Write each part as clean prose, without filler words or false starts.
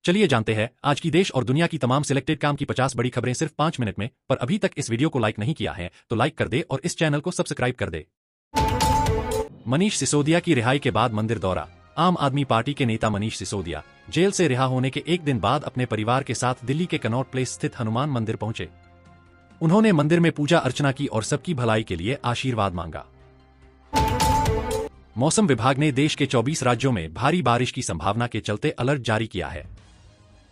चलिए जानते हैं आज की देश और दुनिया की तमाम सिलेक्टेड काम की 50 बड़ी खबरें सिर्फ 5 मिनट में। पर अभी तक इस वीडियो को लाइक नहीं किया है तो लाइक कर दे और इस चैनल को सब्सक्राइब कर दे। मनीष सिसोदिया की रिहाई के बाद मंदिर दौरा। आम आदमी पार्टी के नेता मनीष सिसोदिया जेल से रिहा होने के एक दिन बाद अपने परिवार के साथ दिल्ली के कनॉट प्लेस स्थित हनुमान मंदिर पहुंचे। उन्होंने मंदिर में पूजा अर्चना की और सबकी भलाई के लिए आशीर्वाद मांगा। मौसम विभाग ने देश के 24 राज्यों में भारी बारिश की संभावना के चलते अलर्ट जारी किया है।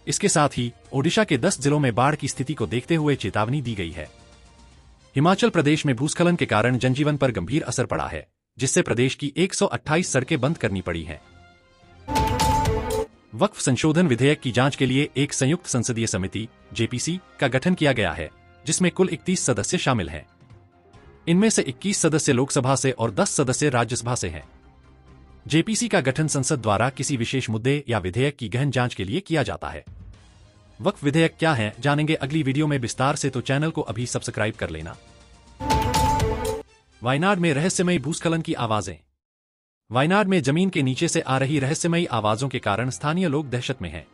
इसके साथ ही ओडिशा के 10 जिलों में बाढ़ की स्थिति को देखते हुए चेतावनी दी गई है। हिमाचल प्रदेश में भूस्खलन के कारण जनजीवन पर गंभीर असर पड़ा है, जिससे प्रदेश की 128 सड़कें बंद करनी पड़ी हैं। वक्फ संशोधन विधेयक की जांच के लिए एक संयुक्त संसदीय समिति जेपीसी का गठन किया गया है, जिसमें कुल 31 सदस्य शामिल हैं। इनमें से 21 सदस्य लोकसभा से और 10 सदस्य राज्यसभा से हैं। जेपीसी का गठन संसद द्वारा किसी विशेष मुद्दे या विधेयक की गहन जांच के लिए किया जाता है। वक्फ विधेयक क्या है जानेंगे अगली वीडियो में विस्तार से, तो चैनल को अभी सब्सक्राइब कर लेना। वायनाड में रहस्यमयी भूस्खलन की आवाजें। वायनाड में जमीन के नीचे से आ रही रहस्यमयी आवाजों के कारण स्थानीय लोग दहशत में हैं।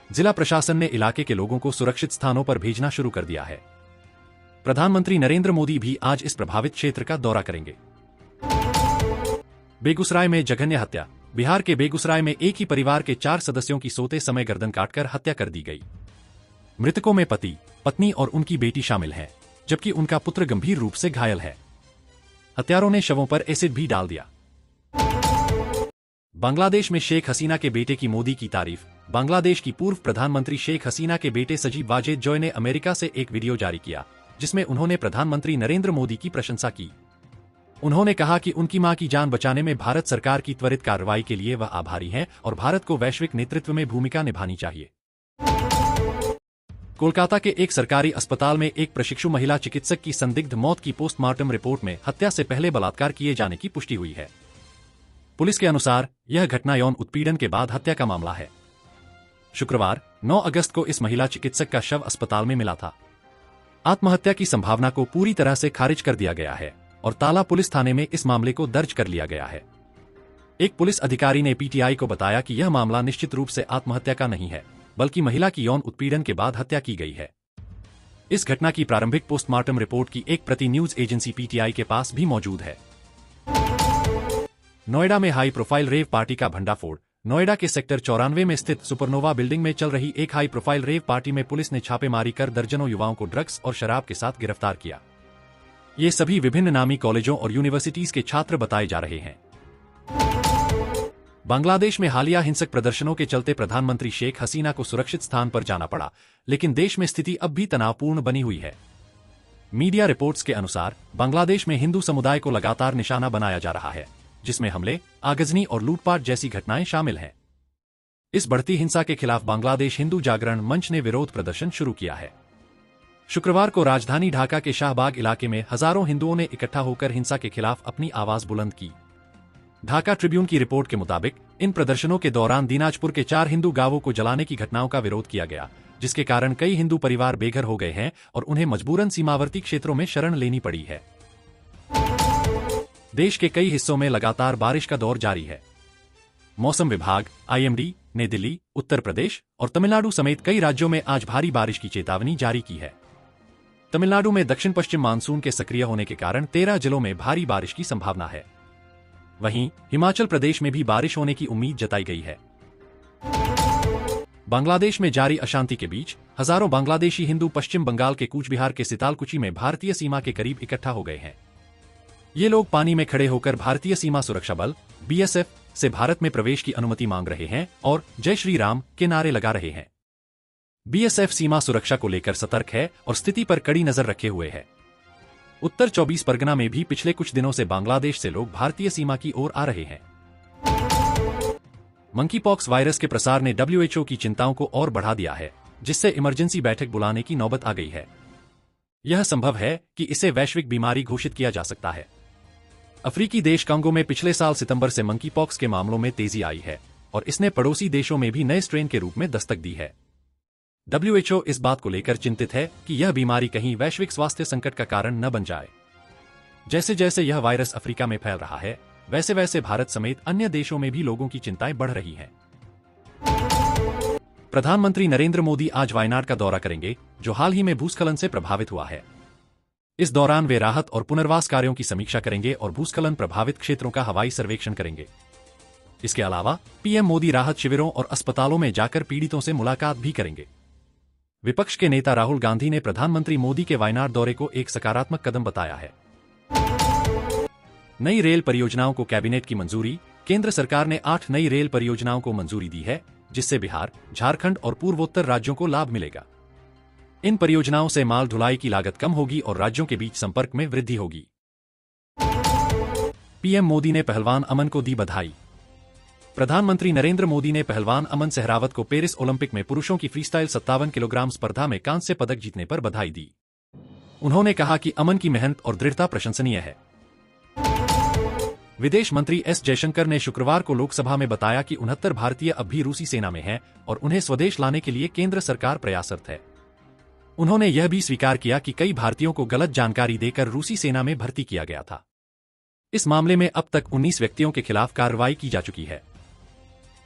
जिला प्रशासन ने इलाके के लोगों को सुरक्षित स्थानों पर भेजना शुरू कर दिया है। प्रधानमंत्री नरेंद्र मोदी भी आज इस प्रभावित क्षेत्र का दौरा करेंगे। बेगूसराय में जघन्य हत्या। बिहार के बेगूसराय में एक ही परिवार के 4 सदस्यों की सोते समय गर्दन काटकर हत्या कर दी गई। मृतकों में पति, पत्नी और उनकी बेटी शामिल हैं, जबकि उनका पुत्र गंभीर रूप से घायल है। हत्यारों ने शवों पर एसिड भी डाल दिया। बांग्लादेश में शेख हसीना के बेटे की मोदी की तारीफ। बांग्लादेश की पूर्व प्रधानमंत्री शेख हसीना के बेटे सजीब वाजेद जॉय ने अमेरिका से एक वीडियो जारी किया, जिसमें उन्होंने प्रधानमंत्री नरेंद्र मोदी की प्रशंसा की। उन्होंने कहा कि उनकी मां की जान बचाने में भारत सरकार की त्वरित कार्रवाई के लिए वह आभारी हैं और भारत को वैश्विक नेतृत्व में भूमिका निभानी चाहिए। कोलकाता के एक सरकारी अस्पताल में एक प्रशिक्षु महिला चिकित्सक की संदिग्ध मौत की पोस्टमार्टम रिपोर्ट में हत्या से पहले बलात्कार किए जाने की पुष्टि हुई है। पुलिस के अनुसार यह घटना यौन उत्पीड़न के बाद हत्या का मामला है। शुक्रवार 9 अगस्त को इस महिला चिकित्सक का शव अस्पताल में मिला था। आत्महत्या की संभावना को पूरी तरह से खारिज कर दिया गया है और ताला पुलिस थाने में इस मामले को दर्ज कर लिया गया है। एक पुलिस अधिकारी ने पीटीआई को बताया कि यह मामला निश्चित रूप से आत्महत्या का नहीं है, बल्कि महिला की यौन उत्पीड़न के बाद हत्या की गई है। इस घटना की प्रारंभिक पोस्टमार्टम रिपोर्ट की एक प्रति न्यूज एजेंसी पीटीआई के पास भी मौजूद है। नोएडा में हाई प्रोफाइल रेव पार्टी का भंडाफोड़। नोएडा के सेक्टर 94 में स्थित सुपरनोवा बिल्डिंग में चल रही एक हाई प्रोफाइल रेव पार्टी में पुलिस ने छापेमारी कर दर्जनों युवाओं को ड्रग्स और शराब के साथ गिरफ्तार किया। ये सभी विभिन्न नामी कॉलेजों और यूनिवर्सिटीज के छात्र बताए जा रहे हैं। बांग्लादेश में हालिया हिंसक प्रदर्शनों के चलते प्रधानमंत्री शेख हसीना को सुरक्षित स्थान पर जाना पड़ा, लेकिन देश में स्थिति अब भी तनावपूर्ण बनी हुई है। मीडिया रिपोर्ट्स के अनुसार बांग्लादेश में हिंदू समुदाय को लगातार निशाना बनाया जा रहा है, जिसमें हमले, आगजनी और लूटपाट जैसी घटनाएं शामिल हैं। इस बढ़ती हिंसा के खिलाफ बांग्लादेश हिंदू जागरण मंच ने विरोध प्रदर्शन शुरू किया है। शुक्रवार को राजधानी ढाका के शाहबाग इलाके में हजारों हिंदुओं ने इकट्ठा होकर हिंसा के खिलाफ अपनी आवाज बुलंद की। ढाका ट्रिब्यून की रिपोर्ट के मुताबिक इन प्रदर्शनों के दौरान दिनाजपुर के 4 हिंदू गांवों को जलाने की घटनाओं का विरोध किया गया, जिसके कारण कई हिंदू परिवार बेघर हो गए हैं और उन्हें मजबूरन सीमावर्ती क्षेत्रों में शरण लेनी पड़ी है। देश के कई हिस्सों में लगातार बारिश का दौर जारी है। मौसम विभाग आईएमडी ने दिल्ली, उत्तर प्रदेश और तमिलनाडु समेत कई राज्यों में आज भारी बारिश की चेतावनी जारी की है। तमिलनाडु में दक्षिण पश्चिम मानसून के सक्रिय होने के कारण 13 जिलों में भारी बारिश की संभावना है। वहीं हिमाचल प्रदेश में भी बारिश होने की उम्मीद जताई गई है। बांग्लादेश में जारी अशांति के बीच हजारों बांग्लादेशी हिंदू पश्चिम बंगाल के कूचबिहार के सितालकुची में भारतीय सीमा के करीब इकट्ठा हो गए हैं। ये लोग पानी में खड़े होकर भारतीय सीमा सुरक्षा बल बीएसएफ से भारत में प्रवेश की अनुमति मांग रहे हैं और जय श्री राम के नारे लगा रहे हैं। बीएसएफ सीमा सुरक्षा को लेकर सतर्क है और स्थिति पर कड़ी नजर रखे हुए है। उत्तर 24 परगना में भी पिछले कुछ दिनों से बांग्लादेश से लोग भारतीय सीमा की ओर आ रहे हैं। मंकीपॉक्स वायरस के प्रसार ने डब्ल्यूएचओ की चिंताओं को और बढ़ा दिया है, जिससे इमरजेंसी बैठक बुलाने की नौबत आ गई है। यह संभव है कि इसे वैश्विक बीमारी घोषित किया जा सकता है। अफ्रीकी देश कांगो में पिछले साल सितंबर से मंकीपॉक्स के मामलों में तेजी आई है और इसने पड़ोसी देशों में भी नए स्ट्रेन के रूप में दस्तक दी है। डब्ल्यूएचओ इस बात को लेकर चिंतित है कि यह बीमारी कहीं वैश्विक स्वास्थ्य संकट का कारण न बन जाए। जैसे जैसे यह वायरस अफ्रीका में फैल रहा है, वैसे वैसे भारत समेत अन्य देशों में भी लोगों की चिंताएं बढ़ रही हैं। प्रधानमंत्री नरेंद्र मोदी आज वायनाड का दौरा करेंगे, जो हाल ही में भूस्खलन से प्रभावित हुआ है। इस दौरान वे राहत और पुनर्वास कार्यों की समीक्षा करेंगे और भूस्खलन प्रभावित क्षेत्रों का हवाई सर्वेक्षण करेंगे। इसके अलावा पीएम मोदी राहत शिविरों और अस्पतालों में जाकर पीड़ितों से मुलाकात भी करेंगे। विपक्ष के नेता राहुल गांधी ने प्रधानमंत्री मोदी के वायनाड दौरे को एक सकारात्मक कदम बताया है। नई रेल परियोजनाओं को कैबिनेट की मंजूरी। केंद्र सरकार ने 8 नई रेल परियोजनाओं को मंजूरी दी है, जिससे बिहार, झारखंड और पूर्वोत्तर राज्यों को लाभ मिलेगा। इन परियोजनाओं से माल ढुलाई की लागत कम होगी और राज्यों के बीच संपर्क में वृद्धि होगी। पीएम मोदी ने पहलवान अमन को दी बधाई। प्रधानमंत्री नरेंद्र मोदी ने पहलवान अमन सहरावत को पेरिस ओलंपिक में पुरुषों की फ्रीस्टाइल 57 किलोग्राम स्पर्धा में कांस्य पदक जीतने पर बधाई दी। उन्होंने कहा कि अमन की मेहनत और दृढ़ता प्रशंसनीय है। विदेश मंत्री एस जयशंकर ने शुक्रवार को लोकसभा में बताया कि 69 भारतीय अब भी रूसी सेना में हैं और उन्हें स्वदेश लाने के लिए केंद्र सरकार प्रयासरत है। उन्होंने यह भी स्वीकार किया कि कई भारतीयों को गलत जानकारी देकर रूसी सेना में भर्ती किया गया था। इस मामले में अब तक 19 व्यक्तियों के खिलाफ कार्रवाई की जा चुकी है।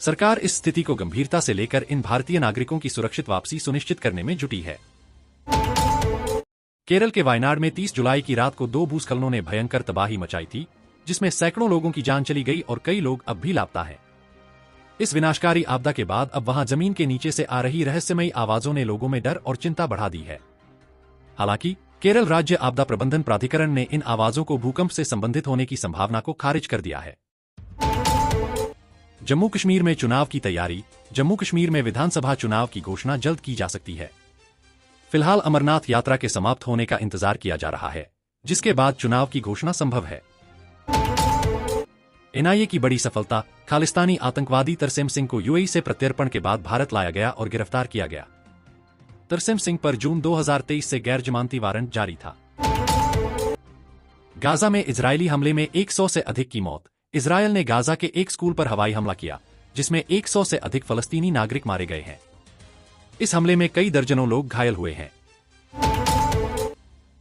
सरकार इस स्थिति को गंभीरता से लेकर इन भारतीय नागरिकों की सुरक्षित वापसी सुनिश्चित करने में जुटी है। केरल के वायनाड में 30 जुलाई की रात को 2 भूस्खलनों ने भयंकर तबाही मचाई थी, जिसमें सैकड़ों लोगों की जान चली गई और कई लोग अब भी लापता हैं। इस विनाशकारी आपदा के बाद अब वहां जमीन के नीचे से आ रही रहस्यमयी आवाजों ने लोगों में डर और चिंता बढ़ा दी है। हालांकि केरल राज्य आपदा प्रबंधन प्राधिकरण ने इन आवाजों को भूकंप से संबंधित होने की संभावना को खारिज कर दिया है। जम्मू कश्मीर में चुनाव की तैयारी। जम्मू कश्मीर में विधानसभा चुनाव की घोषणा जल्द की जा सकती है। फिलहाल अमरनाथ यात्रा के समाप्त होने का इंतजार किया जा रहा है, जिसके बाद चुनाव की घोषणा संभव है। एनआईए की बड़ी सफलता। खालिस्तानी आतंकवादी तरसेम सिंह को यूएई से प्रत्यर्पण के बाद भारत लाया गया और गिरफ्तार किया गया। तरसेम सिंह पर जून 2023 से गैर जमानती वारंट जारी था। गाजा में इजरायली हमले में 100 से अधिक की मौत। इजरायल ने गाजा के एक स्कूल पर हवाई हमला किया, जिसमें 100 से अधिक फलस्तीनी नागरिक मारे गए हैं। इस हमले में कई दर्जनों लोग घायल हुए हैं।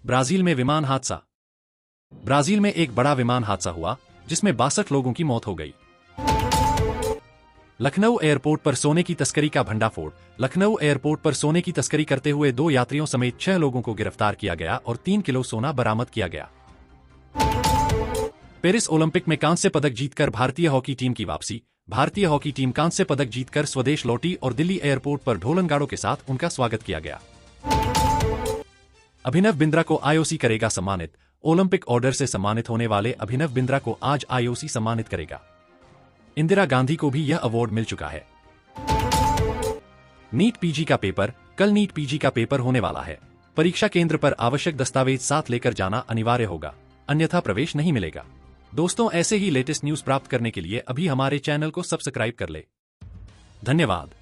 ब्राजील में विमान हादसा। ब्राजील में एक बड़ा विमान हादसा हुआ, जिसमें 62 लोगों की मौत हो गई। लखनऊ एयरपोर्ट पर सोने की तस्करी का भंडाफोड़। लखनऊ एयरपोर्ट पर सोने की तस्करी करते हुए 2 यात्रियों समेत 6 लोगों को गिरफ्तार किया गया और 3 किलो सोना बरामद किया गया। पेरिस ओलंपिक में कांस्य पदक जीतकर भारतीय हॉकी टीम की वापसी। भारतीय हॉकी टीम कांस्य पदक जीतकर स्वदेश लौटी और दिल्ली एयरपोर्ट पर ढोलनगाड़ों के साथ उनका स्वागत किया गया। अभिनव बिंद्रा को आईओसी करेगा सम्मानित। ओलंपिक ऑर्डर से सम्मानित होने वाले अभिनव बिंद्रा को आज आईओसी सम्मानित करेगा। इंदिरा गांधी को भी यह अवार्ड मिल चुका है। नीट पीजी का पेपर। कल नीट पीजी का पेपर होने वाला है। परीक्षा केंद्र पर आवश्यक दस्तावेज साथ लेकर जाना अनिवार्य होगा, अन्यथा प्रवेश नहीं मिलेगा। दोस्तों, ऐसे ही लेटेस्ट न्यूज प्राप्त करने के लिए अभी हमारे चैनल को सब्सक्राइब कर ले। धन्यवाद।